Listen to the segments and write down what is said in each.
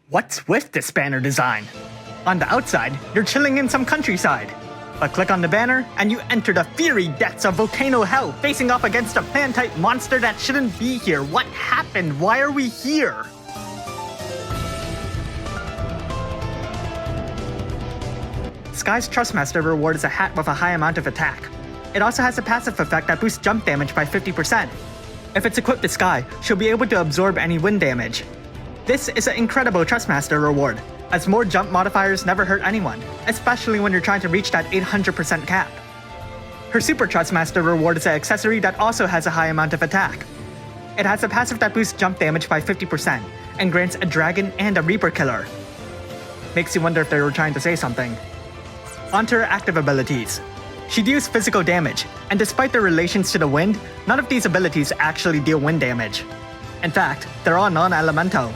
What's with this banner design? On the outside, you're chilling in some countryside. But click on the banner, and you enter the fiery depths of volcano hell, facing off against a plant-type monster that shouldn't be here. What happened? Why are we here? Skye's Trustmaster reward is a hat with a high amount of attack. It also has a passive effect that boosts jump damage by 50%. If it's equipped to Skye, she'll be able to absorb any wind damage. This is an incredible Trustmaster reward, as more jump modifiers never hurt anyone, especially when you're trying to reach that 800% cap. Her Super Trustmaster reward is an accessory that also has a high amount of attack. It has a passive that boosts jump damage by 50% and grants a Dragon and a Reaper killer. Makes you wonder if they were trying to say something. Onto her active abilities. She deals physical damage, and despite their relations to the wind, none of these abilities actually deal wind damage. In fact, they're all non-elemental.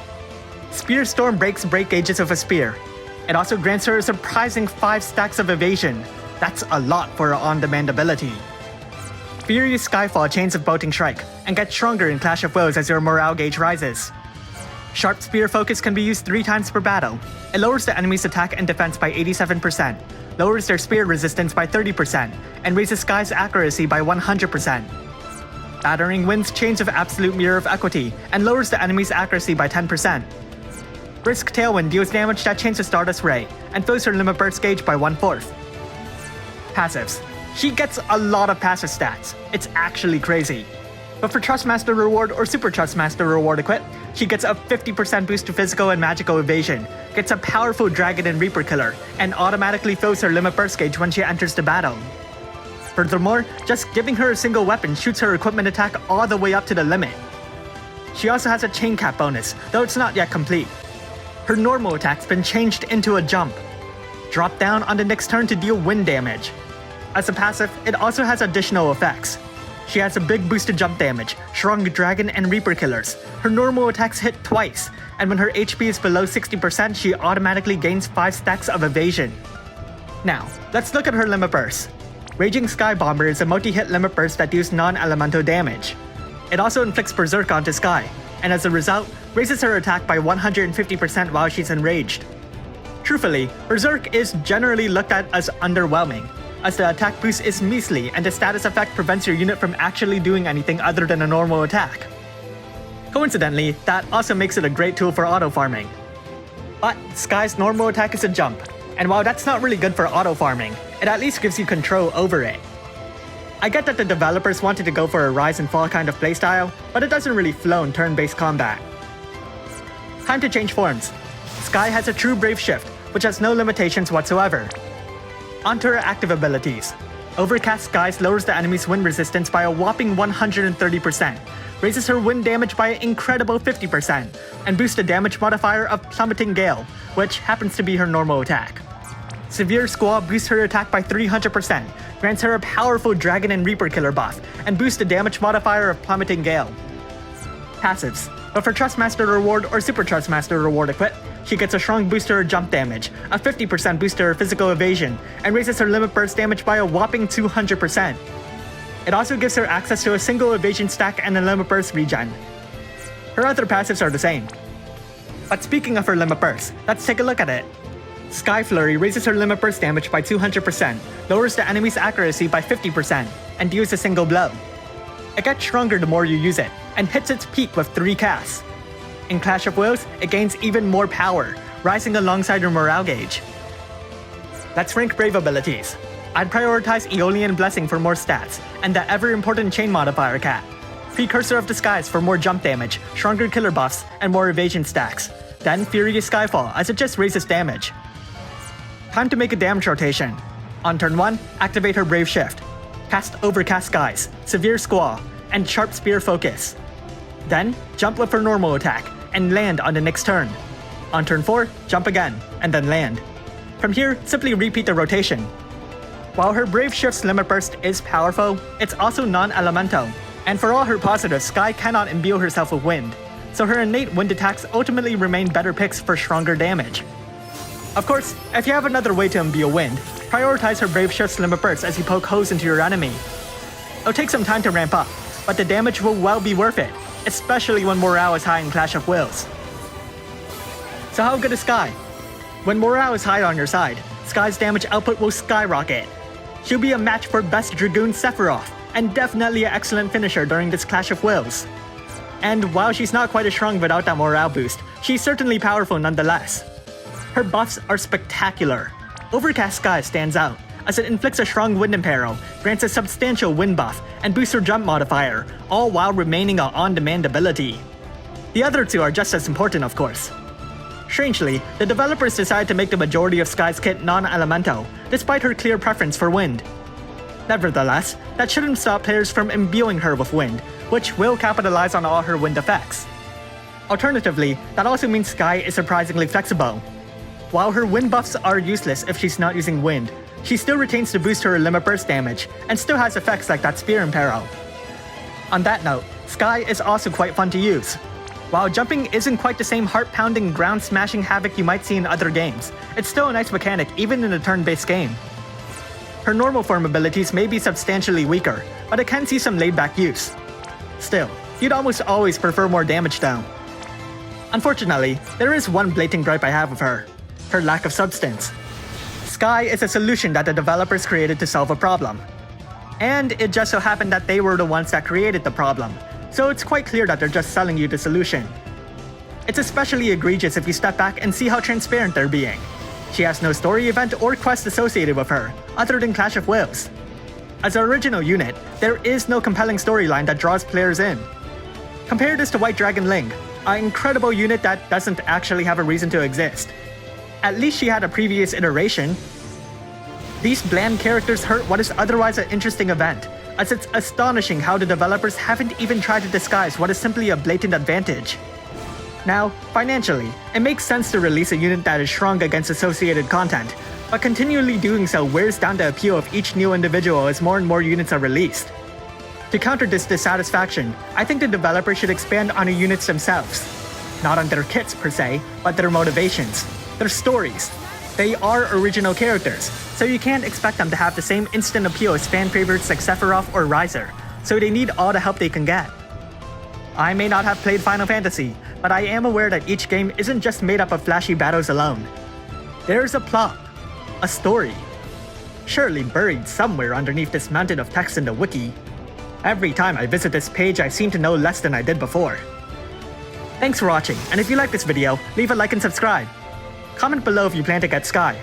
Spear Storm breaks break gauges of a spear. It also grants her a surprising 5 stacks of evasion. That's a lot for her on-demand ability. Furious Skyfall chains of Bolting Strike, and gets stronger in Clash of Wills as your morale gauge rises. Sharp Spear Focus can be used 3 times per battle. It lowers the enemy's attack and defense by 87%, lowers their spear resistance by 30%, and raises Skye's accuracy by 100%. Battering Wind's Chains of Absolute Mirror of Equity, and lowers the enemy's accuracy by 10%. Brisk Tailwind deals damage that chains a Stardust Ray, and fills her limit burst gauge by 1/4. Passives. She gets a lot of passive stats. It's actually crazy. But for Trustmaster reward or Super Trustmaster reward equipped, she gets a 50% boost to physical and magical evasion, gets a powerful Dragon and Reaper killer, and automatically fills her limit burst gauge when she enters the battle. Furthermore, just giving her a single weapon shoots her equipment attack all the way up to the limit. She also has a chain cap bonus, though it's not yet complete. Her normal attack's been changed into a jump. Drop down on the next turn to deal wind damage. As a passive, it also has additional effects. She has a big boost to jump damage, strong Dragon and Reaper killers. Her normal attacks hit twice, and when her HP is below 60%, she automatically gains 5 stacks of evasion. Now, let's look at her limit burst. Raging Sky Bomber is a multi-hit limit burst that deals non-elemental damage. It also inflicts Berserk onto Skye, and as a result, raises her attack by 150% while she's enraged. Truthfully, Berserk is generally looked at as underwhelming, as the attack boost is measly and the status effect prevents your unit from actually doing anything other than a normal attack. Coincidentally, that also makes it a great tool for auto farming. But Skye's normal attack is a jump, and while that's not really good for auto farming, it at least gives you control over it. I get that the developers wanted to go for a rise and fall kind of playstyle, but it doesn't really flow in turn-based combat. Time to change forms. Skye has a true Brave Shift, which has no limitations whatsoever. Onto her active abilities. Overcast Skies lowers the enemy's wind resistance by a whopping 130%, raises her wind damage by an incredible 50%, and boosts the damage modifier of Plummeting Gale, which happens to be her normal attack. Severe Squall boosts her attack by 300%, grants her a powerful Dragon and Reaper killer buff, and boosts the damage modifier of Plummeting Gale. Passives. But for Trustmaster reward or Super Trustmaster reward equipped, she gets a strong boost to her jump damage, a 50% boost to her physical evasion, and raises her limit burst damage by a whopping 200%. It also gives her access to a single evasion stack and a limit burst regen. Her other passives are the same. But speaking of her limit burst, let's take a look at it. Sky Flurry raises her limit burst damage by 200%, lowers the enemy's accuracy by 50%, and deals a single blow. It gets stronger the more you use it, and hits its peak with 3 casts. In Clash of Wills, it gains even more power, rising alongside your morale gauge. Let's rank Brave abilities. I'd prioritize Aeolian Blessing for more stats, and the ever-important Chain Modifier Cat. Precursor of Disguise for more jump damage, stronger killer buffs, and more evasion stacks. Then Furious Skyfall, as it just raises damage. Time to make a damage rotation. On turn 1, activate her Brave Shift. Cast Overcast Skies, Severe Squall, and Sharp Spear Focus. Then, jump with her normal attack, and land on the next turn. On turn 4, jump again, and then land. From here, simply repeat the rotation. While her Brave Shift's limit burst is powerful, it's also non-elemental, and for all her positives, Skye cannot imbue herself with wind, so her innate wind attacks ultimately remain better picks for stronger damage. Of course, if you have another way to imbue wind, prioritize her Brave Shift's limit burst as you poke holes into your enemy. It'll take some time to ramp up, but the damage will well be worth it, especially when morale is high in Clash of Wills. So how good is Skye? When morale is high on your side, Skye's damage output will skyrocket. She'll be a match for best Dragoon Sephiroth, and definitely an excellent finisher during this clash of wills. And while she's not quite as strong without that morale boost, she's certainly powerful nonetheless. Her buffs are spectacular. Overcast Skye stands out, as it inflicts a strong wind imperil, grants a substantial wind buff, and boosts her jump modifier, all while remaining an on-demand ability. The other two are just as important, of course. Strangely, the developers decided to make the majority of Skye's kit non-elemental, despite her clear preference for wind. Nevertheless, that shouldn't stop players from imbuing her with wind, which will capitalize on all her wind effects. Alternatively, that also means Skye is surprisingly flexible. While her wind buffs are useless if she's not using wind, she still retains to boost her limit burst damage, and still has effects like that spear imperil. On that note, Skye is also quite fun to use. While jumping isn't quite the same heart-pounding, ground-smashing havoc you might see in other games, it's still a nice mechanic even in a turn-based game. Her normal form abilities may be substantially weaker, but it can see some laid-back use. Still, you'd almost always prefer more damage though. Unfortunately, there is one blatant gripe I have with her: her lack of substance. Skye is a solution that the developers created to solve a problem. And it just so happened that they were the ones that created the problem, so it's quite clear that they're just selling you the solution. It's especially egregious if you step back and see how transparent they're being. She has no story event or quest associated with her, other than Clash of Wills. As an original unit, there is no compelling storyline that draws players in. Compare this to White Dragon Ling, an incredible unit that doesn't actually have a reason to exist. At least she had a previous iteration. These bland characters hurt what is otherwise an interesting event, as it's astonishing how the developers haven't even tried to disguise what is simply a blatant advantage. Now, financially, it makes sense to release a unit that is strong against associated content, but continually doing so wears down the appeal of each new individual as more and more units are released. To counter this dissatisfaction, I think the developers should expand on the units themselves. Not on their kits per se, but their motivations, their stories. They are original characters, so you can't expect them to have the same instant appeal as fan favorites like Sephiroth or Rizer, so they need all the help they can get. I may not have played Final Fantasy, but I am aware that each game isn't just made up of flashy battles alone. There's a plot, a story, surely buried somewhere underneath this mountain of text in the wiki. Every time I visit this page, I seem to know less than I did before. Thanks for watching, and if you like this video, leave a like and subscribe. Comment below if you plan to get Skye.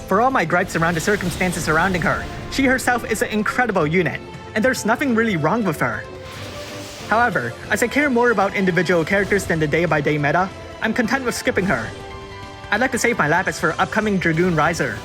For all my gripes around the circumstances surrounding her, she herself is an incredible unit, and there's nothing really wrong with her. However, as I care more about individual characters than the day-by-day meta, I'm content with skipping her. I'd like to save my lapis for upcoming Dragoon Rizer,